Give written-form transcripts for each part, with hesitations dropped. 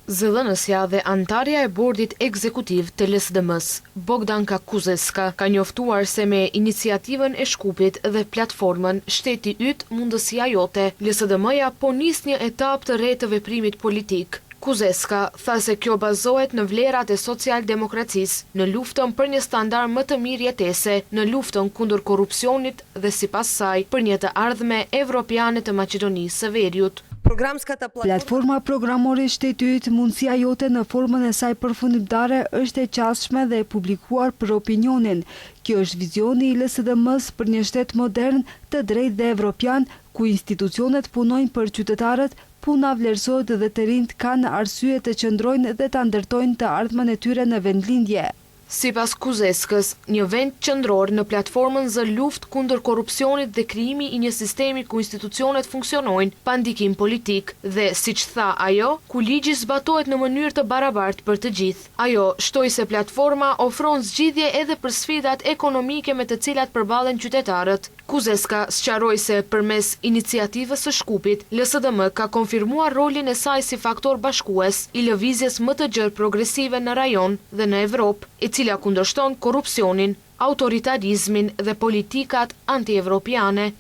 Zëdhënësja dhe antarja e bordit ekzekutiv të LSDM-s, Bogdanka Kuzeska, ka njoftuar se me iniciativën e Shkupit dhe platformën Shteti yt, mundësia jote, LSDM-ja po nis një etapë të re të veprimit politik. Kuzeska tha se kjo bazohet në vlerat e social-demokracisë, në luftën për një standard më të mirë jetese, në luftën kundër korrupsionit dhe sipas saj për një të ardhme evropiane të Maqedonisë së Veriut. Platforma programore Shteti yt, mundësia jote në formën e saj përfundimtare është e qasshme dhe e publikuar për opinionin. Kjo është vizioni i LSDM-s për një shtet modern, të drejtë dhe evropian, ku institucionet punojnë për qytetarët, puna vlerësohet dhe të rinjt kanë arsye të qëndrojnë dhe të ndërtojnë të ardhmen e tyre në vendlindje. Sipas Kuzeskës, një vend qendror në platformën zë luftë kundër korrupsionit dhe krijimi i një sistemi ku institucionet funksionojnë pa ndikim politik dhe, siç tha ajo, ku ligji zbatohet në mënyrë të barabartë për të gjithë. Ajo shtoi se platforma ofron zgjidhje edhe për sfidat ekonomike me të cilat përballen qytetarët. Kuzeska sqaroi se përmes iniciativës së Shkupit, LSDM ka konfirmuar rolin e saj si faktor bashkues i lëvizjes më të gjerë progresive në rajon dhe në Evropë, e cila kundërshton korrupsionin, autoritarizmin dhe politikat anti-evropiane.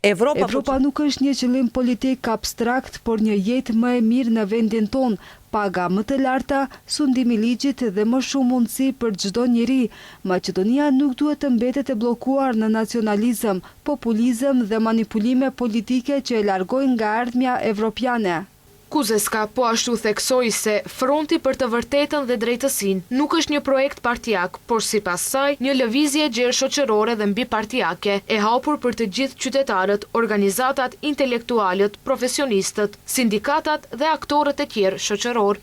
Evropa nuk është një qëllim politik abstrakt, por një jetë më e mirë në vendin tonë, paga më të larta, sundimi i ligjit dhe më shumë mundësi për çdo njeri. Maqedonia nuk duhet të mbetet e bllokuar në nacionalizëm, populizëm dhe manipulime politike që e largojnë nga ardhmja evropiane. Kuzeska po ashtu theksoi se Fronti për të vërtetën dhe drejtësinë nuk është një projekt partijak, por sipas saj një lëvizje gjerë shoqërore dhe mbipartijake, e hapur për të gjithë qytetarët, organizatat, intelektualët, profesionistët, sindikatat dhe aktorët e tjerë shoqëror.